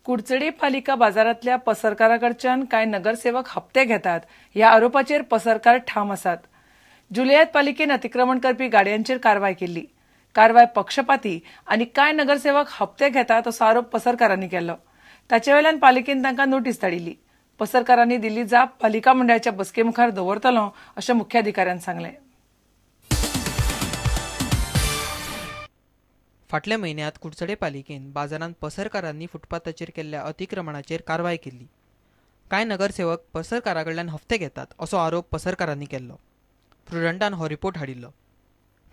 कुडचडे पालिका बाजारातल्या पसरकाराकडच्यान कांय नगरसेवक हप्ते घेतात ह्या आरोपाचेर पसरकार ठाम आसात. जुलयात पालिकेन अतिक्रमण करपी गाडयांचेर कारवाय केल्ली. कारवाय पक्षपाती आनी कांय नगरसेवक हप्ते घेतात असो आरोप पसरकारांनी केलो. ताचे वेल्यान पालिकेन तांकां नोटीस धाडिल्ली. पसरकारांनी दिल्ली जाप पालिका मंडळाच्या बसके मुखार दवरतलो अशें मुख्याधिकाऱ्यान सांगलें. फाटल्या म्हयन्यात कुडचडे पालिकेन बाजारांत पसरकारांनी फुटपाथाचेर केल्ल्या अतिक्रमणाचेर कारवाय केल्ली. कांय नगरसेवक पसरकाराकडल्यान हप्ते घेतात असो आरोप पसरकारांनी केल्लो. प्रुडंटान हो रिपोर्ट हाडिल्लो.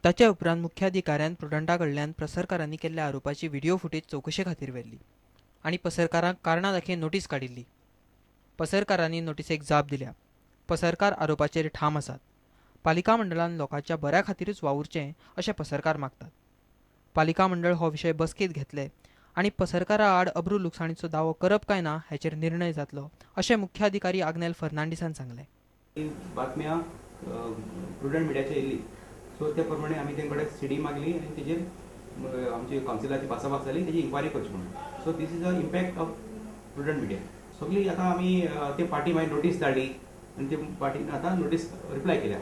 ताचे उपरांत मुख्याधिकाऱ्यान प्रुडंटाकडल्यान पसरकारांनी केल्ल्या आरोपाची व्हिडिओ फुटेज चवकशे खातीर व्हेल्ली आनी पसरकारांक कारणां दाखय नोटीस काडिल्ली. पसरकारांनी नोटीसेक जाप दिल्या. पसरकार आरोपाचेर ठाम आसात. पालिका मंडळान लोकांच्या बऱ्या खातीरच वावुरचें अशें पसरकार मागतात. पालिका मंडळ हो विशय बसकेत घेतले आनी पसरकारा आड अब्रू लुकसाणीचो दावो करप काय ना हाचेर निर्णय जातलो अशें मुख्याधिकारी आग्नेल फर्नांडीसान सांगलें. बातम्या प्रुडंट मिडियाचेर येयल्ली, सो त्या प्रमाणे आमी तेंचे कडेन सीडी मागली आनी तेजेर आमची कावन्सिलाची भासाभास जाली, तेजी इन्क्वायरी करची म्हणून. So this is a impact of Prudent Media. सगळी आतां आमी ते पार्टी मागीर नोटीस धाडली आनी ते पार्टीन आतां नोटीस रिप्लाय केल्या.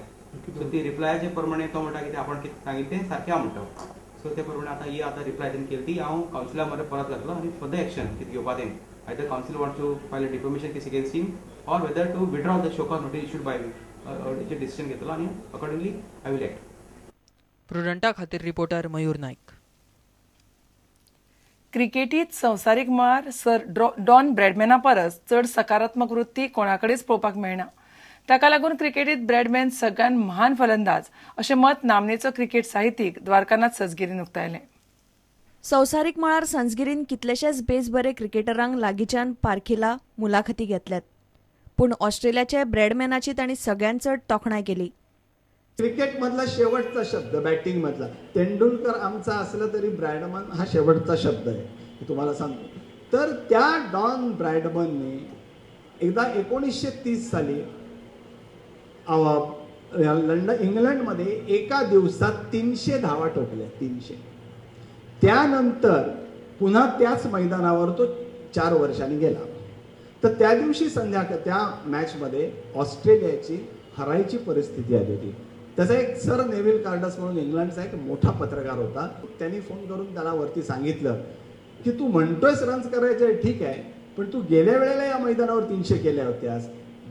सो ती रिप्लायाचे प्रमाणे तो म्हणटा की आपण कितें सांगिल्लें तें सारकें आहा म्हणटा. सो ते प्रमाणे आतां ही आतां रिप्लाय तेणें केली ती हांव कावन्सिला मरे परत घातलो आनी फर्दर एक्शन कितें घेवपा तें either council wants to file a defamation case against him or whether to withdraw the show cause notice issued by हेचे डिसिजन घेतलो आनी अकॉर्डिंगली आय विल एक्ट. प्रुडंटा खातीर रिपोर्टर मयूर नायक. क्रिकेटीत संवसारीक मळार सर डॉन ब्रॅडमॅना परस चड सकारात्मक वृत्ती कोणाकडेच पळोवपाक मेळना. ताका लागून क्रिकेटीत ब्रॅडमॅन सगळ्यात महान फलंदाज अशें मत नामनेचो क्रिकेट साहित्यीक द्वारकानाथ संजगिरीन उक्तायलें. संवसारीक मळार संजगिरीन कितलेशेच बेसबरे क्रिकेटरांक लागींच्यान पारखिला मुलाखती घेतल्यात, पूण ऑस्ट्रेलियाचे ब्रॅडमॅनाची तांणी सगळ्यांत चड तोखणाय केली. क्रिकेट मधला शेवटचा शब्द बॅटिंग मधला तेंडुलकर आमचा असला तरी ब्रॅडमन हा शेवटचा शब्द आहे हे तुम्हाला सांगतो. तर त्या डॉन ब्रॅडमनने एकदा 1930 साली लंडन इंग्लंडमध्ये एका दिवसात 300 धावा ठोकल्या. 300. त्यानंतर पुन्हा त्याच मैदानावर तो 4 वर्षांनी गेला. तर त्या दिवशी संध्याकाळ त्या मॅचमध्ये ऑस्ट्रेलियाची हरायची परिस्थिती आली होती. त्याचा एक सर नेव्हिल कार्डस म्हणून इंग्लंडचा एक मोठा पत्रकार होता. त्यांनी फोन करून त्याला वरती सांगितलं की तू म्हणतोयस रन्स करायचे ठीक आहे, पण तू गेल्या वेळेला या मैदानावर 300 केल्या होत्यास.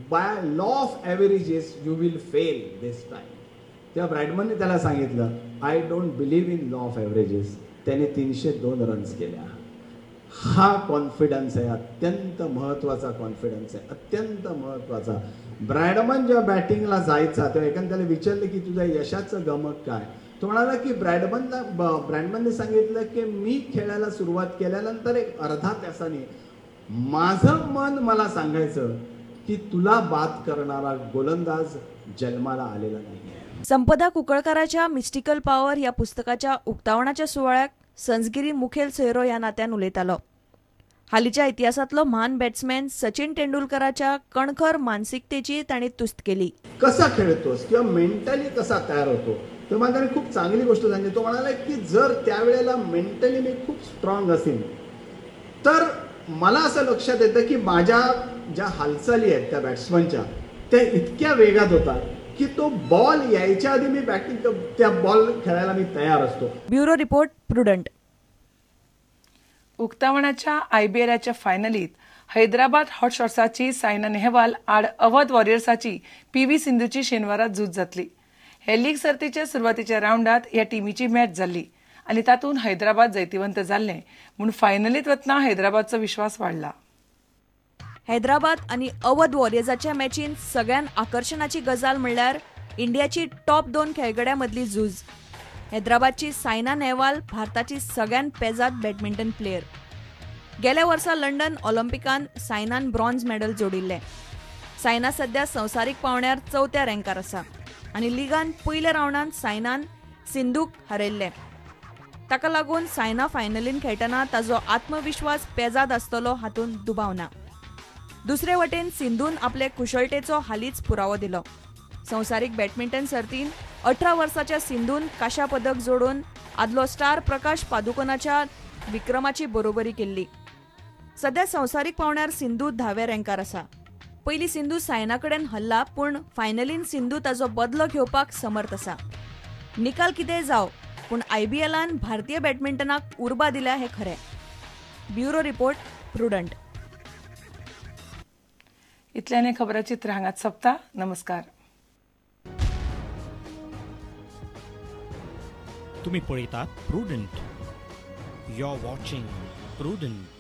By law of averages you will fail this time. तेव्हा ब्रॅडमनने त्याला सांगितलं I don't believe in law of averages. त्याने 302 रन्स केल्या. हा कॉन्फिडन्स आहे, अत्यंत महत्त्वाचा कॉन्फिडन्स आहे, अत्यंत महत्त्वाचा. ब्रॅडमन जेव्हा बॅटिंगला जायचा तेव्हा एकाने त्याला विचारले की तुझ्या यशाचं गमक काय. तो म्हणाला की ब्रॅडमनने सांगितलं की मी खेळायला सुरुवात केल्यानंतर एक अर्धा तासाने माझं मन मला सांगायचं की तुला बाद करणारा गोलंदाज जन्माला आलेला नाही. संपदा कुंकळकाराच्या मिस्टिकल पॉवर या पुस्तकाच्या उक्तावणाच्या सुवाळ्याक संजगिरी मुखेल सोयरो ह्या नात्यान उलयतालो. हालींच्या इतिहासातलो महान बॅट्समॅन सचिन तेंडुलकराच्या कणखर मानसिकतेची ताणी तुस्त केली. कसा खेळतोस किंवा मेंटली कसा तयार होतो तर मला त्याने खूप चांगली गोष्ट सांगितली. तो म्हणाला की जर त्यावेळेला मेंटली मी खूप स्ट्रॉंग असेल तर मला असं लक्षात येतं की माझ्या ज्या हालचाली आहेत त्या बॅट्समनच्या त्या इतक्या वेगात होतात की तो बॉल यायच्या आधी मी बॅटिंग त्या बॉल खेळायला मी तयार असतो. Bureau report Prudent. उक्तावणाच्या IBLच्या फायनलीत हैदराबाद हॉटशॉट्साची सायना नेहवाल आड अवध वॉरियर्साची PV सिंधूची शेनवारा झूज जातली. हे लीग सर्तीच्या सुरवातीच्या राऊंडात ह्या टीमीची मॅच जाल्ली आनी तातूंत हैदराबाद जैतिवंत जाल्ले म्हूण फायनलीत वतना हैदराबादचो विश्वास वाडला. हैदराबाद आनी अवध वॉरियर्साच्या मॅचीन सगळ्यात आकर्षणाची गजाल म्हणल्यार इंडियाची टॉप 2 खेळगड्यां मदली झूज. हैदराबादची सायना नेहवाल भारताची सगळ्यात पेजाद बॅडमिंटन प्लेयर. गेल्या वर्सा लंडन ऑलिंपिकान सायनान ब्रॉन्झ मेडल जोडिल्ले. सायना सध्या संवसारीक पावंड्यार 4थ्या रँकार आसा आनी लिगान पयल्या रावंडात सायनान सिंधूक हारयल्ले. ताका लागून सायना फायनलीन खेळटना ताजो आत्मविश्वास पेजाद आसतलो हातूंत दुबाव ना. दुसरे वटेन सिंधून आपले कुशळटेचो हालींच पुरावो दिलो. संवसारीक बॅडमिंटन सर्तीन 18 वर्साच्या सिंधून कांशा पदक जोडून आदलो स्टार प्रकाश पादुकोनाच्या विक्रमाची बरोबरी केल्ली. सध्या संवसारीक पावंड्यार सिंधू 10व्या रँकार आसा. पयलीं सिंधू सायना कडेन हरला, पूण फायनलीन सिंधू ताचो बदलो घेवपाक समर्थ आसा. निकाल कितेंय जाव, पूण IBLन भारतीय बॅडमिंटनाक उर्बा दिल्या हें खरें. Bureau report, Prudent. इतल्यान हें खबराचित्र हांगाच सोंपता. नमस्कार. तुम्ही पळयतात Prudent. You are watching prudent.